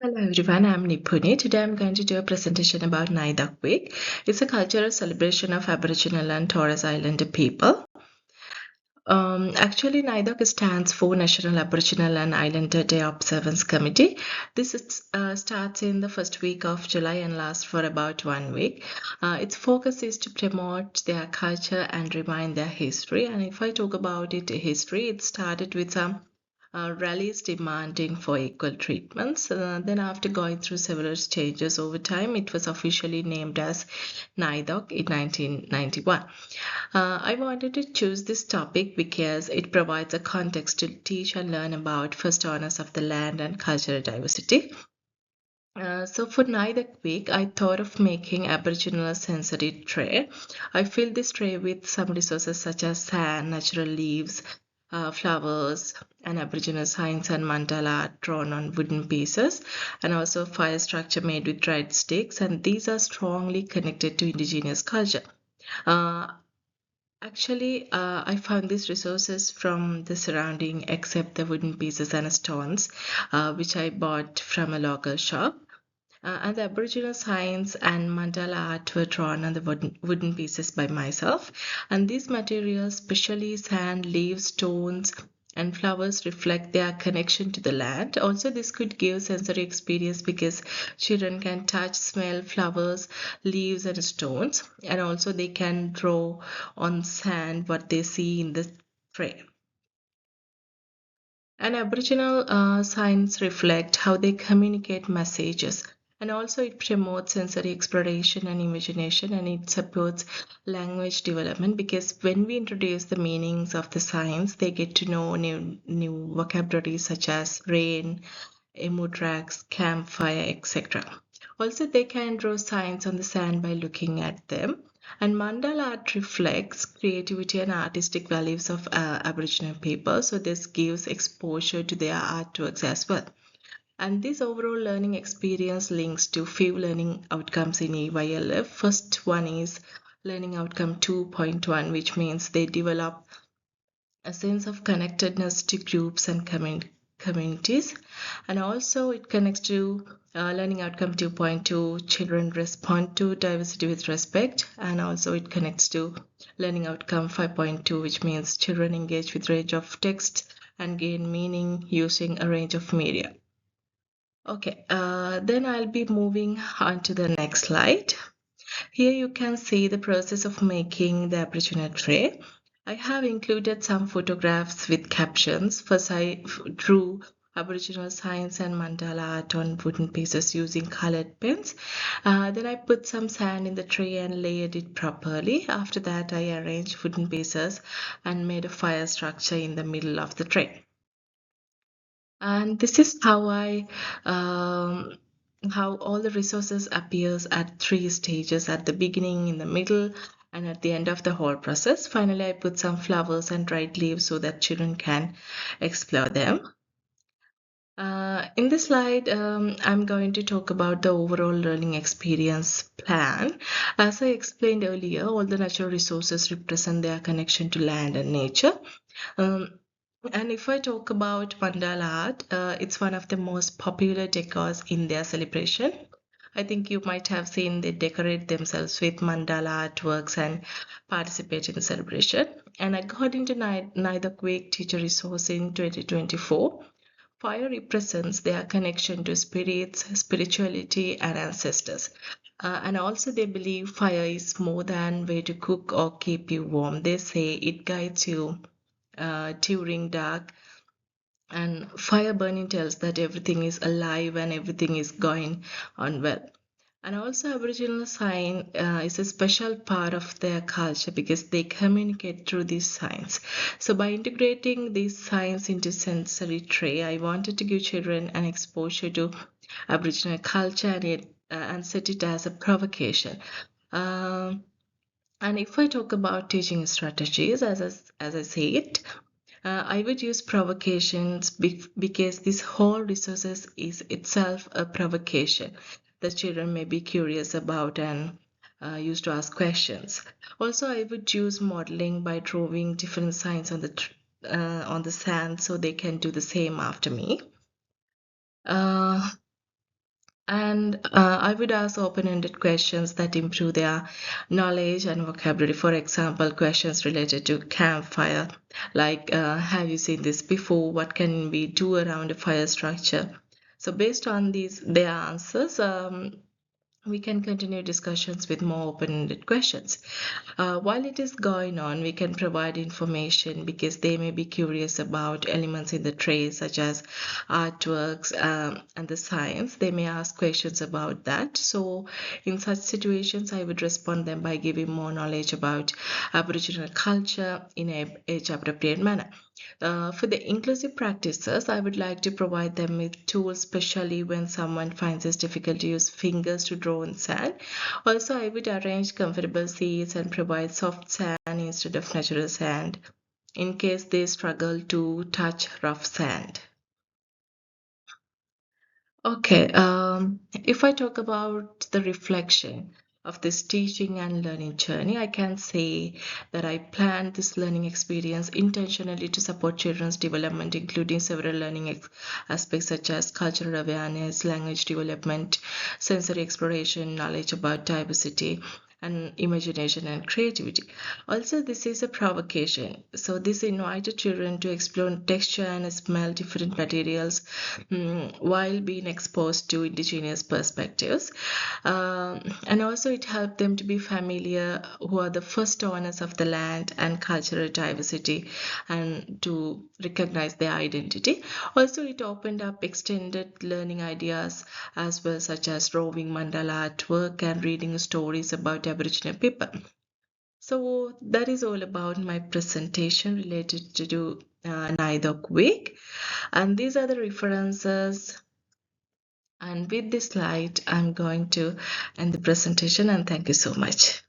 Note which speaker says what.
Speaker 1: Hello everyone, I'm Nipuni. Today I'm going to do a presentation about Naidoc Week. It's a cultural celebration of Aboriginal and Torres Islander people. Actually, Naidoc stands for National Aboriginal and Islander Day Observance Committee. Starts in the first week of July and lasts for about 1 week. Its focus is to promote their culture and remind their history. And if I talk about history, it started with some rallies demanding for equal treatments. Then, after going through several stages over time, it was officially named as Naidoc in 1991. I wanted to choose this topic because it provides a context to teach and learn about first owners of the land and cultural diversity. So for Naidak Week, I thought of making Aboriginal a sensory tray. I filled this tray with some resources such as sand, natural leaves, flowers, and Aboriginal signs and mandala art drawn on wooden pieces, and also fire structure made with dried sticks. And these are strongly connected to indigenous culture. Uh, I found these resources from the surrounding, except the wooden pieces and stones, which I bought from a local shop. And the Aboriginal signs and mandala art were drawn on the wooden pieces by myself. And these materials, especially sand, leaves, stones, and flowers, reflect their connection to the land. Also, this could give sensory experience because children can touch, smell flowers, leaves, and stones. And also, they can draw on sand what they see in the tray. And Aboriginal signs reflect how they communicate messages. And also, it promotes sensory exploration and imagination, and it supports language development because when we introduce the meanings of the signs, they get to know new vocabulary such as rain, emu tracks, campfire, etc. Also, they can draw signs on the sand by looking at them. And mandala art reflects creativity and artistic values of Aboriginal people, so this gives exposure to their artworks as well. And this overall learning experience links to few learning outcomes in EYLF. First one is learning outcome 2.1, which means they develop a sense of connectedness to groups and communities. And also, it connects to learning outcome 2.2, children respond to diversity with respect. And also, it connects to learning outcome 5.2, which means children engage with range of text and gain meaning using a range of media. Okay, then I'll be moving on to the next slide. Here you can see the process of making the Aboriginal tray. I have included some photographs with captions. First, I drew Aboriginal signs and mandala art on wooden pieces using colored pens. Then I put some sand in the tray and layered it properly. After that, I arranged wooden pieces and made a fire structure in the middle of the tray. And this is how all the resources appears at three stages: at the beginning, in the middle, and at the end of the whole process. Finally, I put some flowers and dried leaves so that children can explore them. In this slide, I'm going to talk about the overall learning experience plan. As I explained earlier, all the natural resources represent their connection to land and nature. Um, and if I talk about mandala art, it's one of the most popular decors in their celebration. I think you might have seen they decorate themselves with mandala artworks and participate in the celebration. And according to Naidoc Week Teacher Resource in 2024, fire represents their connection to spirits, spirituality, and ancestors. And also, they believe fire is more than way to cook or keep you warm. They say it guides you during dark, and fire burning tells that everything is alive and everything is going on well. And also, Aboriginal sign is a special part of their culture because they communicate through these signs. So, by integrating these signs into sensory tray, I wanted to give children an exposure to Aboriginal culture and set it as a provocation. Um, and if I talk about teaching strategies, as I say it, I would use provocations because this whole resources is itself a provocation that children may be curious about and used to ask questions. Also, I would use modeling by drawing different signs on the sand so they can do the same after me. Uh, And I would ask open-ended questions that improve their knowledge and vocabulary. For example, questions related to campfire, like have you seen this before? What can we do around a fire structure? So based on these their answers, we can continue discussions with more open-ended questions. While it is going on, we can provide information because they may be curious about elements in the trace, such as artworks and the science. They may ask questions about that. So, in such situations, I would respond them by giving more knowledge about Aboriginal culture in a age-appropriate manner. For the inclusive practices, I would like to provide them with tools, especially when someone finds it difficult to use fingers to draw in sand. Also, I would arrange comfortable seats and provide soft sand instead of natural sand in case they struggle to touch rough sand. Okay, if I talk about the reflection of this teaching and learning journey, I can say that I planned this learning experience intentionally to support children's development, including several learning aspects such as cultural awareness, language development, sensory exploration, knowledge about diversity, and imagination and creativity. Also, this is a provocation. So, this invited children to explore texture and smell different materials while being exposed to indigenous perspectives. And also, it helped them to be familiar who are the first owners of the land and cultural diversity and to recognize their identity. Also, it opened up extended learning ideas as well, such as roving mandala artwork and reading stories about Aboriginal people. So that is all about my presentation related to Naidoc week. And these are the references. And with this slide, I'm going to end the presentation and thank you so much.